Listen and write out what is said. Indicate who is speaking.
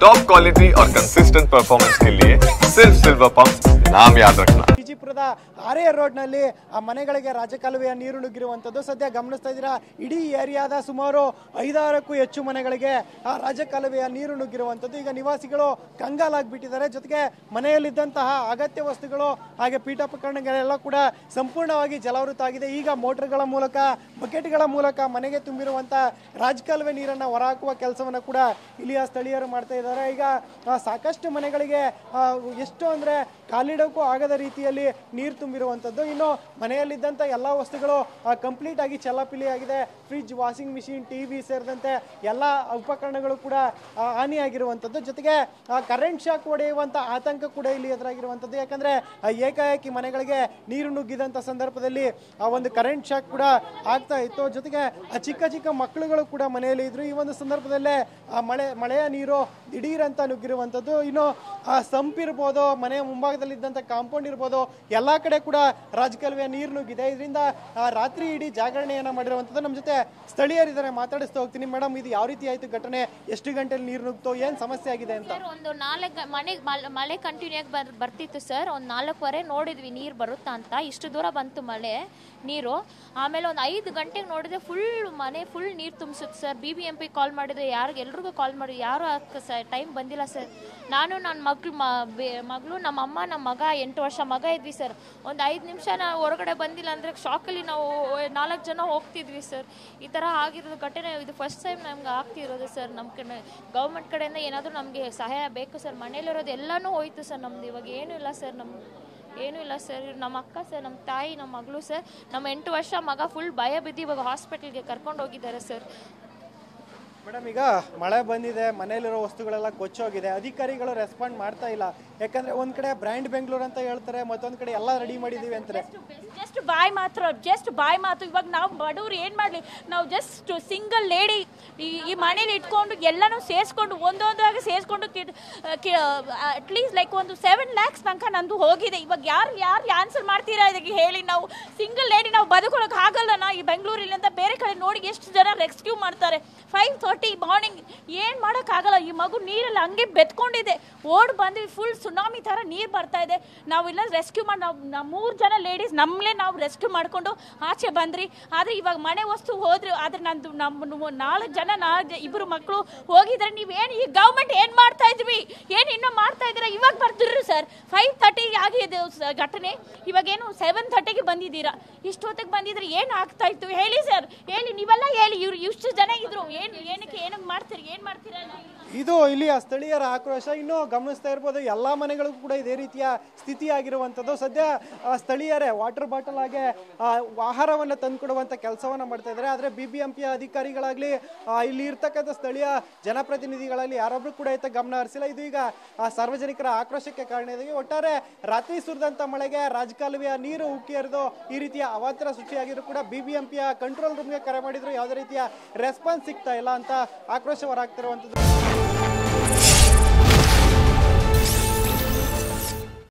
Speaker 1: Top quality और consistent performance के लिए सिर्फ सिल्वर पंप नाम याद रखना।
Speaker 2: ವಿಜಯಪುರದ ಆರ್ಎ ರೋಡ್ನಲ್ಲಿ ಆ ಮನೆಗಳಿಗೆ ರಾಜಕಾಲುವೆಯ ನೀರು ನುಗ್ಗಿರುವಂಥದ್ದು ಸದ್ಯ ಗಮನಿಸ್ತಾ ಇದ್ದೀರಾ. ಇಡೀ ಏರಿಯಾದ ಸುಮಾರು 5-6ಕ್ಕೂ ಹೆಚ್ಚು ಮನೆಗಳಿಗೆ ಆ ರಾಜಕಾಲುವೆಯ ನೀರು ನುಗ್ಗಿರುವಂಥದ್ದು. ಈಗ ನಿವಾಸಿಗಳು ಕಂಗಾಲಾಗ್ಬಿಟ್ಟಿದ್ದಾರೆ. ಜೊತೆಗೆ ಮನೆಯಲ್ಲಿದ್ದಂತಹ ಅಗತ್ಯ ವಸ್ತುಗಳು ಹಾಗೆ ಪೀಠೋಪಕರಣಗಳೆಲ್ಲ ಕೂಡ ಸಂಪೂರ್ಣವಾಗಿ ಜಲಾವೃತ ಆಗಿದೆ. ಈಗ ಮೋಟರ್ಗಳ ಮೂಲಕ ಬಕೆಟ್ಗಳ ಮೂಲಕ ಮನೆಗೆ ತುಂಬಿರುವಂಥ ರಾಜಕಾಲುವೆ ನೀರನ್ನು ಹೊರಹಾಕುವ ಕೆಲಸವನ್ನು ಕೂಡ ಇಲ್ಲಿಯ ಸ್ಥಳೀಯರು ಮಾಡ್ತಾ ಇದ್ದಾರೆ. ಈಗ ಸಾಕಷ್ಟು ಮನೆಗಳಿಗೆ ಎಷ್ಟು ಅಂದರೆ ಕಾಲಿಡೋಕ್ಕೂ ಆಗದ ರೀತಿಯಲ್ಲಿ ನೀರು ತುಂಬಿರುವಂಥದ್ದು. ಇನ್ನು ಮನೆಯಲ್ಲಿದ್ದಂಥ ಎಲ್ಲ ವಸ್ತುಗಳು ಕಂಪ್ಲೀಟ್ ಆಗಿ ಚೆಲ್ಲಾಪಿಲ್ಲಿಯಾಗಿದೆ. ಫ್ರಿಜ್, ವಾಷಿಂಗ್ ಮಿಷಿನ್, ಟಿವಿ ಸೇರಿದಂತೆ ಎಲ್ಲ ಉಪಕರಣಗಳು ಕೂಡ ಹಾನಿಯಾಗಿರುವಂಥದ್ದು. ಜೊತೆಗೆ ಕರೆಂಟ್ ಶಾಕ್ ಹೊಡೆಯುವಂಥ ಆತಂಕ ಕೂಡ ಇಲ್ಲಿ ಎದುರಾಗಿರುವಂಥದ್ದು. ಯಾಕಂದರೆ ಏಕಾಏಕಿ ಮನೆಗಳಿಗೆ ನೀರು ನುಗ್ಗಿದಂಥ ಸಂದರ್ಭದಲ್ಲಿ ಆ ಒಂದು ಕರೆಂಟ್ ಶಾಕ್ ಕೂಡ ಆಗ್ತಾ ಇತ್ತು. ಜೊತೆಗೆ ಚಿಕ್ಕ ಚಿಕ್ಕ ಮಕ್ಕಳುಗಳು ಕೂಡ ಮನೆಯಲ್ಲಿ ಇದ್ರು. ಈ ಒಂದು ಸಂದರ್ಭದಲ್ಲೇ ಮಳೆಯ ನೀರು ದಿಢೀರಂತ ನುಗ್ಗಿರುವಂಥದ್ದು. ಇನ್ನು ಸಂಪಿರ್ಬೋದು, ಮನೆಯ ಮುಂಭಾಗದಲ್ಲಿದ್ದಂಥ ಕಾಂಪೌಂಡ್ ಇರ್ಬೋದು, ಎಲ್ಲ ಕಡೆ ಕೂಡ ರಾಜಕಾಲುವೆಯ ನೀರು ನುಗ್ಗಿದೆ. ಇದರಿಂದ ರಾತ್ರಿ ಇಡೀ ಜಾಗರಣೆಯನ್ನ ಮಾಡಿರುವಂಥದ್ದು. ನಮ್ಮ ಜೊತೆ ಸ್ಥಳೀಯರಿದ್ದಾರೆ, ಮಾತಾಡಿಸ್ತಾ ಹೋಗ್ತೀನಿ. ಮೇಡಮ್, ಇದು ಯಾವ ರೀತಿ ಆಯ್ತು ಘಟನೆ? ಎಷ್ಟು ಗಂಟೆಯಲ್ಲಿ ನೀರು ನುಗ್ತು? ಏನು ಸಮಸ್ಯೆ ಆಗಿದೆ ಅಂತ?
Speaker 3: ಒಂದು 4 ಮಳೆ ಕಂಟಿನ್ಯೂ ಆಗಿ ಬರ್ತಿತ್ತು ಸರ್. ಒಂದು 4:15 ನೋಡಿದ್ವಿ ನೀರು ಬರುತ್ತಾ ಅಂತ. ಇಷ್ಟು ದೂರ ಬಂತು ಮಳೆ ನೀರು. ಆಮೇಲೆ ಒಂದು 5 ಗಂಟೆಗೆ ನೋಡಿದ್ರೆ ಮನೆ ಫುಲ್ ನೀರು ತುಂಬಿಸುತ್ತೆ ಸರ್. BBMP ಕಾಲ್ ಮಾಡಿದ್ರೆ ಎಲ್ರಿಗೂ ಕಾಲ್ ಮಾಡಿ ಯಾರು ಟೈಮ್ ಬಂದಿಲ್ಲ ಸರ್. ನಾನು ನನ್ನ ಮಗಳು ನಮ್ಮ ಅಮ್ಮ, ನಮ್ಮ ಮಗ 8 ವರ್ಷ ಮಗ ಇದ್ವಿ ಸರ್. ಒಂದು 5 ನಿಮಿಷ ನಾವು ಹೊರಗಡೆ ಬಂದಿಲ್ಲ ಅಂದರೆ ಶಾಕಲ್ಲಿ ನಾವು 4 ಜನ ಹೋಗ್ತಿದ್ವಿ ಸರ್. ಈ ಥರ ಆಗಿರೋದು ಘಟನೆ ಇದು ಫಸ್ಟ್ ಟೈಮ್ ನಮ್ಗೆ ಆಗ್ತಿರೋದು ಸರ್. ನಮ್ಮ ಕಡೆ ಗೌರ್ಮೆಂಟ್ ಕಡೆಯಿಂದ ಏನಾದರೂ ನಮಗೆ ಸಹಾಯ ಬೇಕು ಸರ್. ಮನೇಲಿರೋದು ಎಲ್ಲನೂ ಹೋಯ್ತು ಸರ್ ನಮ್ದು. ಇವಾಗ ಏನೂ ಇಲ್ಲ ಸರ್, ಏನೂ ಇಲ್ಲ ಸರ್. ನಮ್ಮ ಅಕ್ಕ ಸರ್, ನಮ್ಮ ತಾಯಿ, ನಮ್ಮ ಮಗಳು ಸರ್, ನಮ್ಮ 8 ವರ್ಷ ಮಗ ಫುಲ್ ಭಯ ಬಿದ್ದು ಇವಾಗ ಹಾಸ್ಪಿಟಲ್ಗೆ ಕರ್ಕೊಂಡು ಹೋಗಿದ್ದಾರೆ ಸರ್.
Speaker 2: ಮೇಡಮ್, ಈಗ ಮಳೆ ಬಂದಿದೆ, ಮನೆಯಲ್ಲಿರೋ ವಸ್ತುಗಳೆಲ್ಲ ಕೊಚ್ಚೋಗಿದೆ, ಅಧಿಕಾರಿಗಳು ರೆಸ್ಪಾಂಡ್ ಮಾಡ್ತಾ ಇಲ್ಲ. ಯಾಕಂದ್ರೆ ಒಂದ್ ಕಡೆ ಬ್ರ್ಯಾಂಡ್ ಬೆಂಗಳೂರು ಅಂತ ಹೇಳ್ತಾರೆ, ಮತ್ತೊಂದ್ ಕಡೆ ಎಲ್ಲ ರೆಡಿ ಮಾಡಿದೀವಿ ಅಂತಾರೆ.
Speaker 4: ಜಸ್ಟ್ ಬಾಯ್ ಮಾತು. ಇವಾಗ ನಾವು ಬಡವ್ರು ಏನ್ ಮಾಡ್ಲಿ? ನಾವು ಜಸ್ಟ್ ಸಿಂಗಲ್ ಲೇಡಿ ಈ ಮನೇಲಿ ಇಟ್ಕೊಂಡು ಎಲ್ಲನೂ ಸೇರಿಸ್ಕೊಂಡು ಒಂದೊಂದಾಗಿ ಸೇರಿಸ್ಕೊಂಡು ಅಟ್ಲೀಸ್ಟ್ ಲೈಕ್ ಒಂದು 7 lakhs ತನಕ ನಂದು ಹೋಗಿದೆ. ಇವಾಗ ಯಾರು ಆನ್ಸರ್ ಮಾಡ್ತೀರಾ ಇದಕ್ಕೆ ಹೇಳಿ? ನಾವು ಸಿಂಗಲ್ ಲೇಡಿ, ನಾವು ಬದುಕೊಳ್ಳೋಕೆ ಆಗಲ್ಲ ಈ ಬೆಂಗಳೂರಲ್ಲಿ ಅಂತ. ಬೇರೆ ಕಡೆ ನೋಡಿ ಎಷ್ಟು ಜನ ರೆಸ್ಕ್ಯೂ ಮಾಡ್ತಾರೆ. 5:30 ಮಾರ್ನಿಂಗ್ ಏನು ಮಾಡೋಕ್ಕಾಗಲ್ಲ. ಈ ಮಗು ನೀರಲ್ಲಿ ಹಂಗೆ ಬೆತ್ಕೊಂಡಿದೆ. ಓಡ್ ಬಂದ್ವಿ, ಫುಲ್ ಸುನಾಮಿ ಥರ ನೀರು ಬರ್ತಾ ಇದೆ. ನಾವೆಲ್ಲ ರೆಸ್ಕ್ಯೂ ಮಾಡಿ ನಾವು 3 ಜನ ಲೇಡೀಸ್ ನಾವು ರೆಸ್ಕ್ಯೂ ಮಾಡಿಕೊಂಡು ಆಚೆ ಬಂದ್ರಿ. ಆದರೆ ಇವಾಗ ಮನೆ ವಸ್ತು ಹೋದ್ರೆ, ಆದರೆ ನಂದು ನಮ್ಮ 4 ಜನ 2 ಮಕ್ಕಳು ಹೋಗಿದ್ರೆ ನೀವೇನು ಈ ಗೌರ್ಮೆಂಟ್ ಏನು ಮಾಡ್ತಾ ಇದ್ವಿ? ಏನು ಇನ್ನೂ ಮಾಡ್ತಾ ಇದ್ದೀರಾ? ಇವಾಗ ಬರ್ತಿರ್ರಿ ಸರ್. 5:30 ಆಗಿದೆ ಘಟನೆ. ಇವಾಗೇನು 7:30ಗೆ ಬಂದಿದ್ದೀರಾ. ಇಷ್ಟೊತ್ತಿಗೆ ಬಂದಿದ್ರೆ ಏನು ಆಗ್ತಾ ಇತ್ತು ಹೇಳಿ ಸರ್? ಹೇಳಿ, ನೀವೆಲ್ಲ ಹೇಳಿ. ಇಷ್ಟು ಜನ ಇದ್ರು, ಏನಕ್ಕೆ ಮಾಡ್ತೀರಾ?
Speaker 2: ಇದು ಇಲ್ಲಿಯ ಸ್ಥಳೀಯರ ಆಕ್ರೋಶ. ಇನ್ನು ಗಮನಿಸ್ತಾ ಇರ್ಬೋದು, ಎಲ್ಲಾ ಮನೆಗಳಿಗೂ ಕೂಡ ಇದೇ ರೀತಿಯ ಸ್ಥಿತಿ ಆಗಿರುವಂಥದ್ದು. ಸದ್ಯ ಸ್ಥಳೀಯರೇ ವಾಟರ್ ಬಾಟಲ್ ಹಾಗೆ ಆಹಾರವನ್ನು ತಂದುಕೊಡುವಂಥ ಕೆಲಸವನ್ನ ಮಾಡ್ತಾ ಇದ್ದಾರೆ. ಆದರೆ BBMP ಅಧಿಕಾರಿಗಳಾಗ್ಲಿ, ಇಲ್ಲಿ ಇರ್ತಕ್ಕಂಥ ಸ್ಥಳೀಯ ಜನಪ್ರತಿನಿಧಿಗಳಲ್ಲಿ ಯಾರೊಬ್ರು ಕೂಡ ಇತ್ತ ಗಮನ ಹರಿಸಿಲ್ಲ. ಇದು ಈಗ ಸಾರ್ವಜನಿಕರ ಆಕ್ರೋಶಕ್ಕೆ ಕಾರಣ ಇದೆ. ಒಟ್ಟಾರೆ ರಾತ್ರಿ ಸುರಿದಂತ ಮಳೆಗೆ ರಾಜಕಾಲುವೆಯ ನೀರು ಉಕ್ಕಿ ಹರಿದು ಈ ರೀತಿಯ ಅವಾಂತರ ಸೃಷ್ಟಿಯಾಗಿದ್ರು ಕೂಡ BBMPಯ ಕಂಟ್ರೋಲ್ ರೂಮ್ಗೆ ಕರೆ ಮಾಡಿದ್ರು ಯಾವುದೇ ರೀತಿಯ ರೆಸ್ಪಾನ್ಸ್ ಸಿಗ್ತಾ ಇಲ್ಲ ಅಂತ ಆಕ್ರೋಶ ಹೊರಹಾಕ್ತಿರುವಂಥದ್ದು.